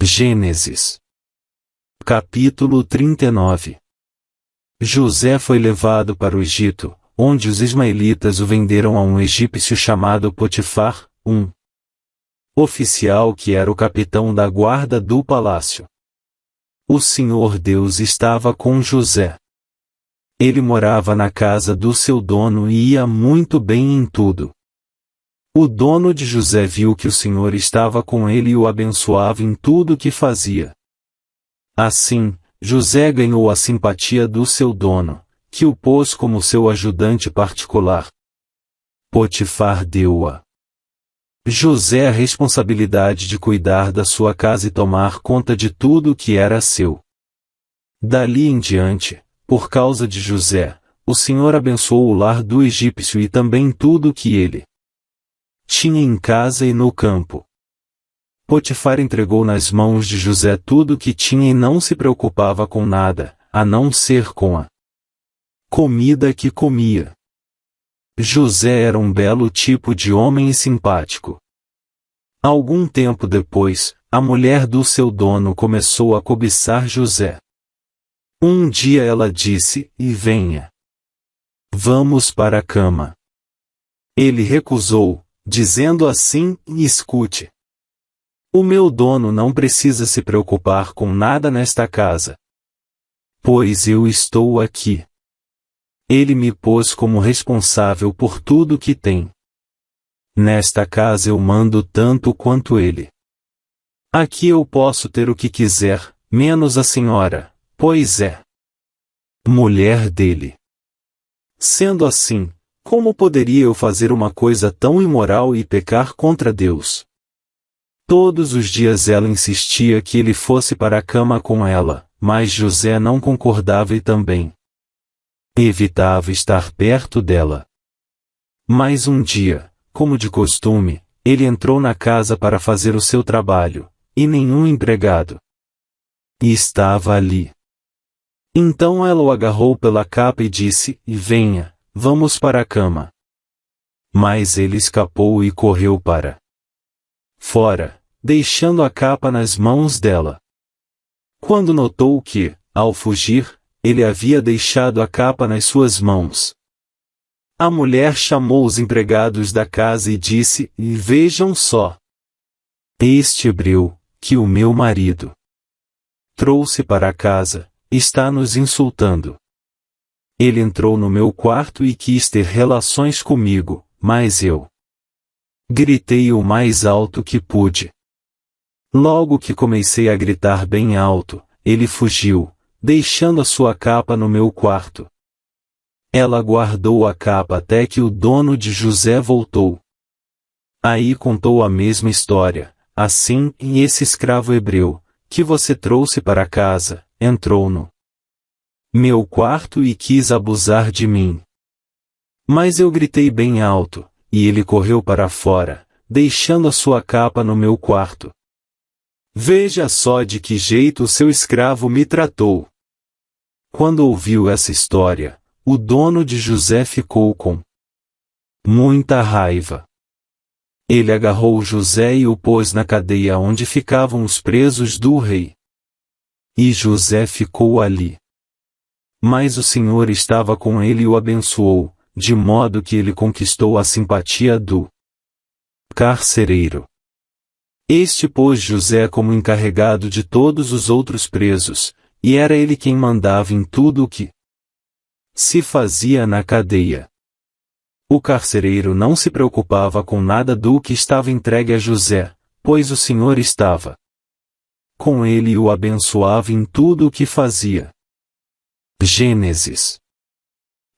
Gênesis. Capítulo 39. José foi levado para o Egito, onde os ismaelitas o venderam a um egípcio chamado Potifar, um oficial que era o capitão da guarda do palácio. O Senhor Deus estava com José. Ele morava na casa do seu dono e ia muito bem em tudo. O dono de José viu que o Senhor estava com ele e o abençoava em tudo que fazia. Assim, José ganhou a simpatia do seu dono, que o pôs como seu ajudante particular. Potifar deu a José a responsabilidade de cuidar da sua casa e tomar conta de tudo o que era seu. Dali em diante, por causa de José, o Senhor abençoou o lar do egípcio e também tudo o que ele tinha em casa e no campo. Potifar entregou nas mãos de José tudo o que tinha e não se preocupava com nada, a não ser com a comida que comia. José era um belo tipo de homem e simpático. Algum tempo depois, a mulher do seu dono começou a cobiçar José. Um dia ela disse: "E venha. Vamos para a cama." Ele recusou, dizendo assim: "Escute. O meu dono não precisa se preocupar com nada nesta casa, pois eu estou aqui. Ele me pôs como responsável por tudo que tem. Nesta casa eu mando tanto quanto ele. Aqui eu posso ter o que quiser, menos a senhora, pois é mulher dele. Sendo assim, como poderia eu fazer uma coisa tão imoral e pecar contra Deus?" Todos os dias ela insistia que ele fosse para a cama com ela, mas José não concordava e também evitava estar perto dela. Mas um dia, como de costume, ele entrou na casa para fazer o seu trabalho, e nenhum empregado estava ali. Então ela o agarrou pela capa e disse: "E venha, vamos para a cama." Mas ele escapou e correu para fora, deixando a capa nas mãos dela. Quando notou que, ao fugir, ele havia deixado a capa nas suas mãos, a mulher chamou os empregados da casa e disse: "E vejam só. Este hebreu, que o meu marido trouxe para a casa, está nos insultando. Ele entrou no meu quarto e quis ter relações comigo, mas eu gritei o mais alto que pude. Logo que comecei a gritar bem alto, ele fugiu, deixando a sua capa no meu quarto." Ela guardou a capa até que o dono de José voltou. Aí contou a mesma história. "Assim, e esse escravo hebreu, que você trouxe para casa, entrou no meu quarto e quis abusar de mim. Mas eu gritei bem alto, e ele correu para fora, deixando a sua capa no meu quarto. Veja só de que jeito o seu escravo me tratou." Quando ouviu essa história, o dono de José ficou com muita raiva. Ele agarrou José e o pôs na cadeia onde ficavam os presos do rei. E José ficou ali. Mas o Senhor estava com ele e o abençoou, de modo que ele conquistou a simpatia do carcereiro. Este pôs José como encarregado de todos os outros presos, e era ele quem mandava em tudo o que se fazia na cadeia. O carcereiro não se preocupava com nada do que estava entregue a José, pois o Senhor estava com ele e o abençoava em tudo o que fazia. Gênesis.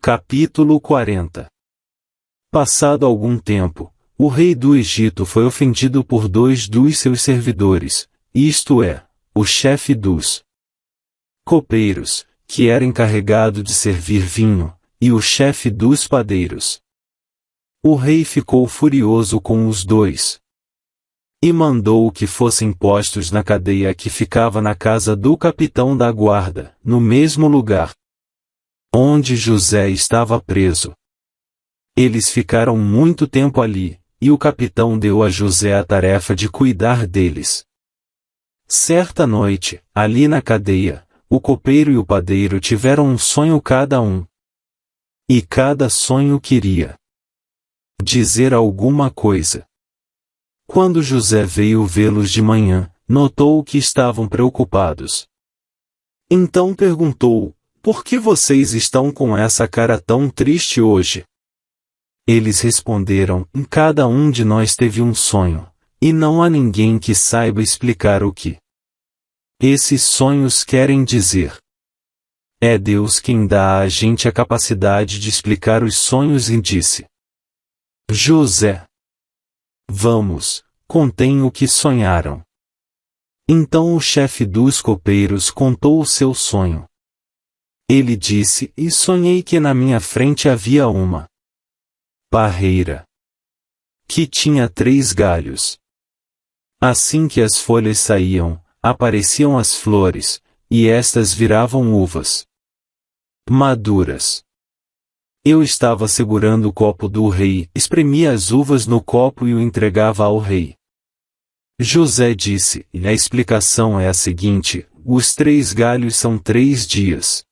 Capítulo 40. Passado algum tempo, o rei do Egito foi ofendido por dois dos seus servidores, isto é, o chefe dos copeiros, que era encarregado de servir vinho, e o chefe dos padeiros. O rei ficou furioso com os dois e mandou que fossem postos na cadeia que ficava na casa do capitão da guarda, no mesmo lugar onde José estava preso. Eles ficaram muito tempo ali, e o capitão deu a José a tarefa de cuidar deles. Certa noite, ali na cadeia, o copeiro e o padeiro tiveram um sonho cada um. E cada sonho queria dizer alguma coisa. Quando José veio vê-los de manhã, notou que estavam preocupados. Então perguntou: por que vocês estão com essa cara tão triste hoje? Eles responderam: cada um de nós teve um sonho, e não há ninguém que saiba explicar o que esses sonhos querem dizer. É Deus quem dá a gente a capacidade de explicar os sonhos, e disse José: vamos, contem o que sonharam. Então o chefe dos copeiros contou o seu sonho. Ele disse: e sonhei que na minha frente havia uma parreira que tinha 3 galhos. Assim que as folhas saíam, apareciam as flores, e estas viravam uvas maduras. Eu estava segurando o copo do rei, espremia as uvas no copo e o entregava ao rei. José disse: a explicação é a seguinte: os 3 galhos são 3 dias.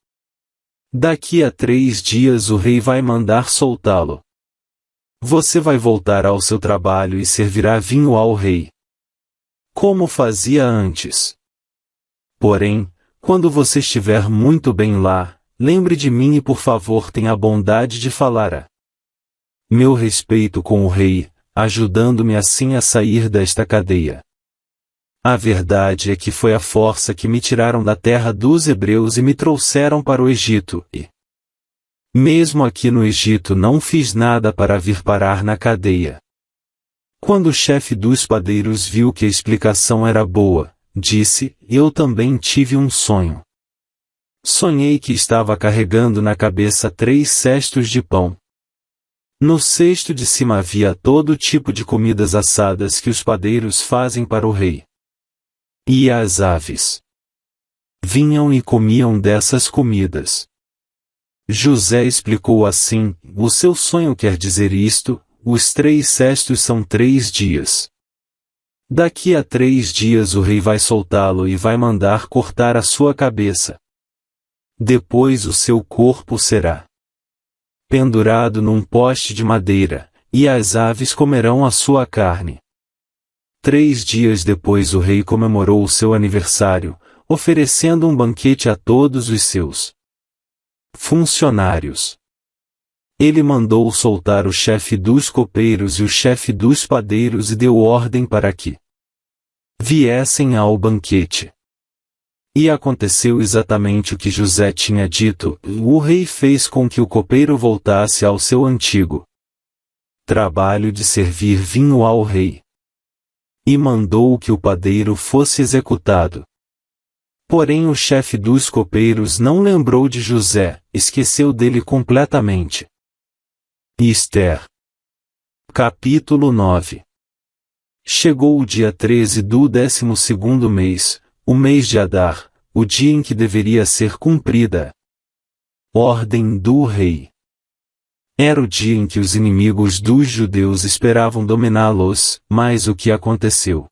Daqui a 3 dias o rei vai mandar soltá-lo. Você vai voltar ao seu trabalho e servirá vinho ao rei, como fazia antes. Porém, quando você estiver muito bem lá, lembre de mim e por favor tenha a bondade de falar a meu respeito com o rei, ajudando-me assim a sair desta cadeia. A verdade é que foi a força que me tiraram da terra dos hebreus e me trouxeram para o Egito, e mesmo aqui no Egito não fiz nada para vir parar na cadeia. Quando o chefe dos padeiros viu que a explicação era boa, disse: eu também tive um sonho. Sonhei que estava carregando na cabeça 3 cestos de pão. No cesto de cima havia todo tipo de comidas assadas que os padeiros fazem para o rei. E as aves vinham e comiam dessas comidas. José explicou assim: o seu sonho quer dizer isto, os 3 cestos são 3 dias. Daqui a 3 dias o rei vai soltá-lo e vai mandar cortar a sua cabeça. Depois o seu corpo será pendurado num poste de madeira, e as aves comerão a sua carne. 3 dias depois o rei comemorou o seu aniversário, oferecendo um banquete a todos os seus funcionários. Ele mandou soltar o chefe dos copeiros e o chefe dos padeiros e deu ordem para que viessem ao banquete. E aconteceu exatamente o que José tinha dito: o rei fez com que o copeiro voltasse ao seu antigo trabalho de servir vinho ao rei. E mandou que o padeiro fosse executado. Porém o chefe dos copeiros não lembrou de José, esqueceu dele completamente. Esther. Capítulo 9. Chegou o dia 13 do 12º mês, o mês de Adar, o dia em que deveria ser cumprida a ordem do rei. Era o dia em que os inimigos dos judeus esperavam dominá-los, mas o que aconteceu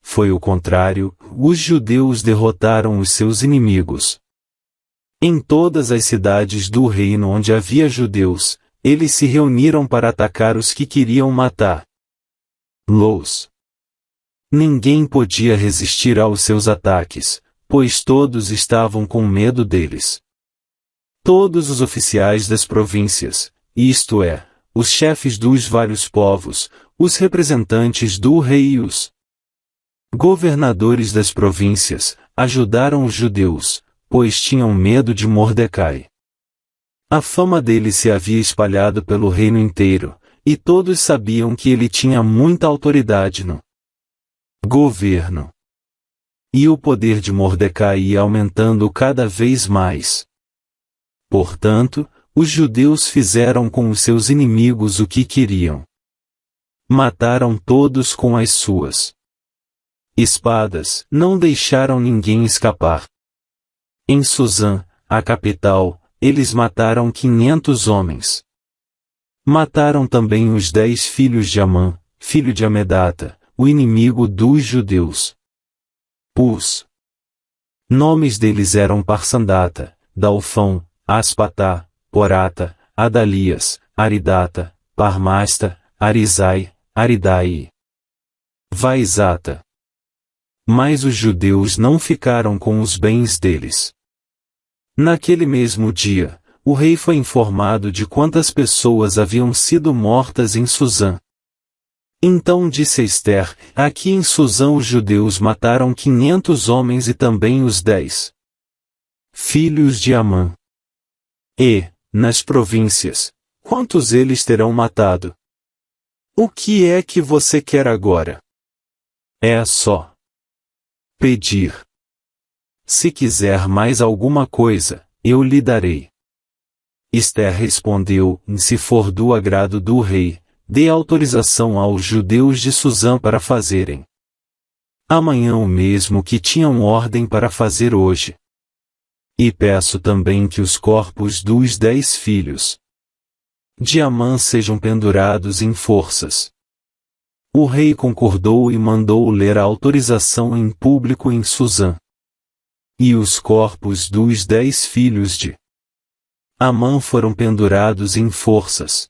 foi o contrário: os judeus derrotaram os seus inimigos. Em todas as cidades do reino onde havia judeus, eles se reuniram para atacar os que queriam matá-los. Ninguém podia resistir aos seus ataques, pois todos estavam com medo deles. Todos os oficiais das províncias, isto é, os chefes dos vários povos, os representantes do rei e os governadores das províncias, ajudaram os judeus, pois tinham medo de Mordecai. A fama dele se havia espalhado pelo reino inteiro, e todos sabiam que ele tinha muita autoridade no governo. E o poder de Mordecai ia aumentando cada vez mais. Portanto, os judeus fizeram com os seus inimigos o que queriam. Mataram todos com as suas espadas, não deixaram ninguém escapar. Em Suzã, a capital, eles mataram 500 homens. Mataram também os 10 filhos de Amã, filho de Amedata, o inimigo dos judeus. Os nomes deles eram Parsandata, Dalfão, Aspatá, Porata, Adalias, Aridata, Parmasta, Arizai, Aridai e Vaizata. Mas os judeus não ficaram com os bens deles. Naquele mesmo dia, o rei foi informado de quantas pessoas haviam sido mortas em Susã. Então disse Ester: aqui em Susã os judeus mataram 500 homens e também os 10 filhos de Amã. E, nas províncias, quantos eles terão matado? O que é que você quer agora? É só pedir. Se quiser mais alguma coisa, eu lhe darei. Ester respondeu: se for do agrado do rei, dê autorização aos judeus de Susã para fazerem amanhã o mesmo que tinham ordem para fazer hoje. E peço também que os corpos dos 10 filhos de Amã sejam pendurados em forças. O rei concordou e mandou ler a autorização em público em Susã. E os corpos dos 10 filhos de Amã foram pendurados em forças.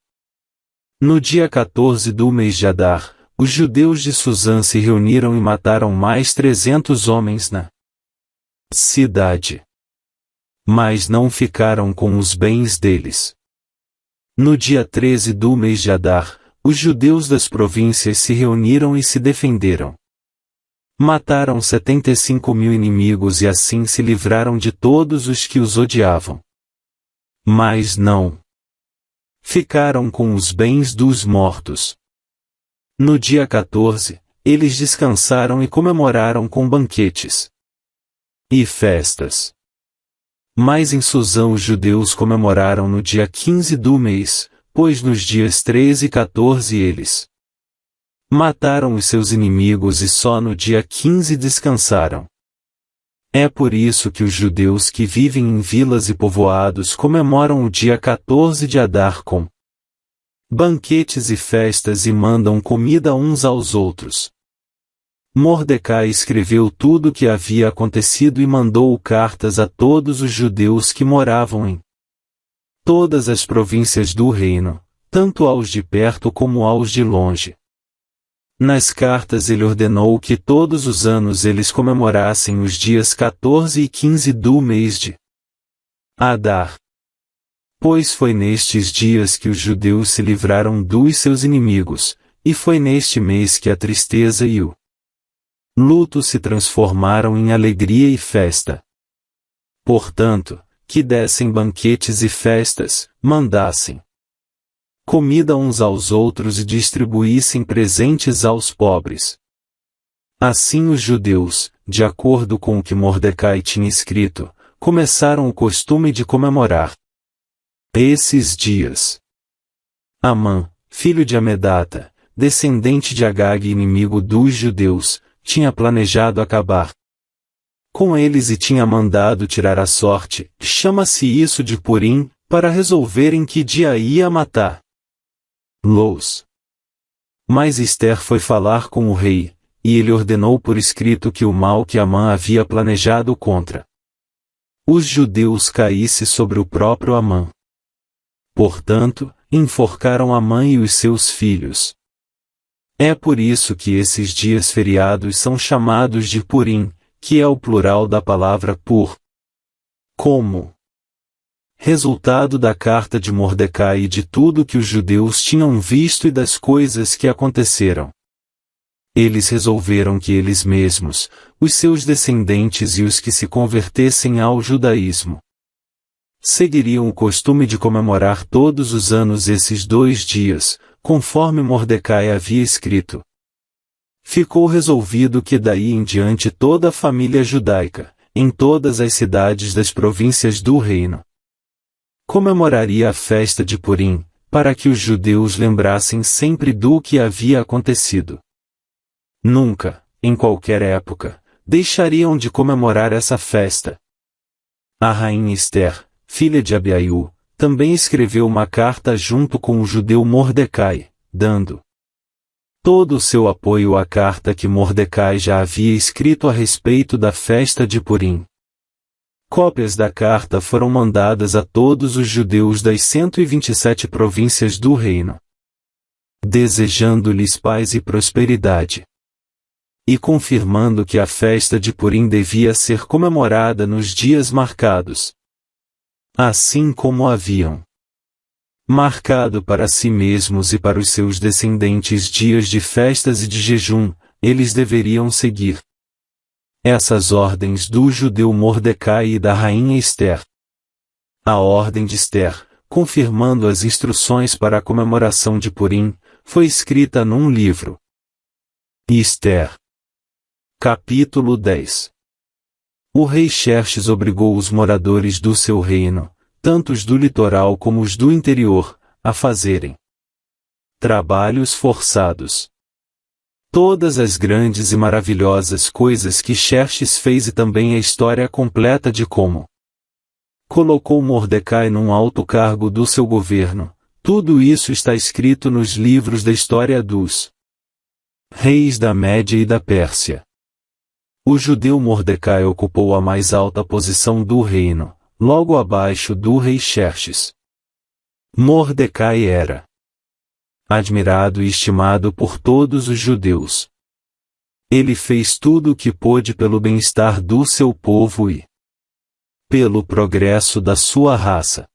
No dia 14 do mês de Adar, os judeus de Susã se reuniram e mataram mais 300 homens na cidade. Mas não ficaram com os bens deles. No dia 13 do mês de Adar, os judeus das províncias se reuniram e se defenderam. Mataram 75.000 inimigos e assim se livraram de todos os que os odiavam. Mas não ficaram com os bens dos mortos. No dia 14, eles descansaram e comemoraram com banquetes e festas. Mas em Susã os judeus comemoraram no dia 15 do mês, pois nos dias 13 e 14 eles mataram os seus inimigos e só no dia 15 descansaram. É por isso que os judeus que vivem em vilas e povoados comemoram o dia 14 de Adar com banquetes e festas e mandam comida uns aos outros. Mordecai escreveu tudo o que havia acontecido e mandou cartas a todos os judeus que moravam em todas as províncias do reino, tanto aos de perto como aos de longe. Nas cartas ele ordenou que todos os anos eles comemorassem os dias 14 e 15 do mês de Adar. Pois foi nestes dias que os judeus se livraram dos seus inimigos, e foi neste mês que a tristeza e o luto se transformaram em alegria e festa. Portanto, que dessem banquetes e festas, mandassem comida uns aos outros e distribuíssem presentes aos pobres. Assim os judeus, de acordo com o que Mordecai tinha escrito, começaram o costume de comemorar esses dias. Amã, filho de Amedata, descendente de Agag e inimigo dos judeus, tinha planejado acabar com eles e tinha mandado tirar a sorte, chama-se isso de Purim, para resolver em que dia ia matar los. Mas Ester foi falar com o rei, e ele ordenou por escrito que o mal que Amã havia planejado contra os judeus caísse sobre o próprio Amã. Portanto, enforcaram Amã e os seus filhos. É por isso que esses dias feriados são chamados de Purim, que é o plural da palavra pur. Como resultado da carta de Mordecai e de tudo que os judeus tinham visto e das coisas que aconteceram, eles resolveram que eles mesmos, os seus descendentes e os que se convertessem ao judaísmo, seguiriam o costume de comemorar todos os anos esses 2 dias, conforme Mordecai havia escrito. Ficou resolvido que daí em diante toda a família judaica, em todas as cidades das províncias do reino, comemoraria a festa de Purim, para que os judeus lembrassem sempre do que havia acontecido. Nunca, em qualquer época, deixariam de comemorar essa festa. A rainha Ester, filha de Abiaiú, também escreveu uma carta junto com o judeu Mordecai, dando todo o seu apoio à carta que Mordecai já havia escrito a respeito da festa de Purim. Cópias da carta foram mandadas a todos os judeus das 127 províncias do reino, desejando-lhes paz e prosperidade, e confirmando que a festa de Purim devia ser comemorada nos dias marcados, assim como haviam marcado para si mesmos e para os seus descendentes dias de festas e de jejum. Eles deveriam seguir essas ordens do judeu Mordecai e da rainha Ester. A ordem de Ester, confirmando as instruções para a comemoração de Purim, foi escrita num livro. Ester. Capítulo 10. O rei Xerxes obrigou os moradores do seu reino, tanto os do litoral como os do interior, a fazerem trabalhos forçados. Todas as grandes e maravilhosas coisas que Xerxes fez e também a história completa de como colocou Mordecai num alto cargo do seu governo, tudo isso está escrito nos livros da história dos reis da Média e da Pérsia. O judeu Mordecai ocupou a mais alta posição do reino, logo abaixo do rei Xerxes. Mordecai era admirado e estimado por todos os judeus. Ele fez tudo o que pôde pelo bem-estar do seu povo e pelo progresso da sua raça.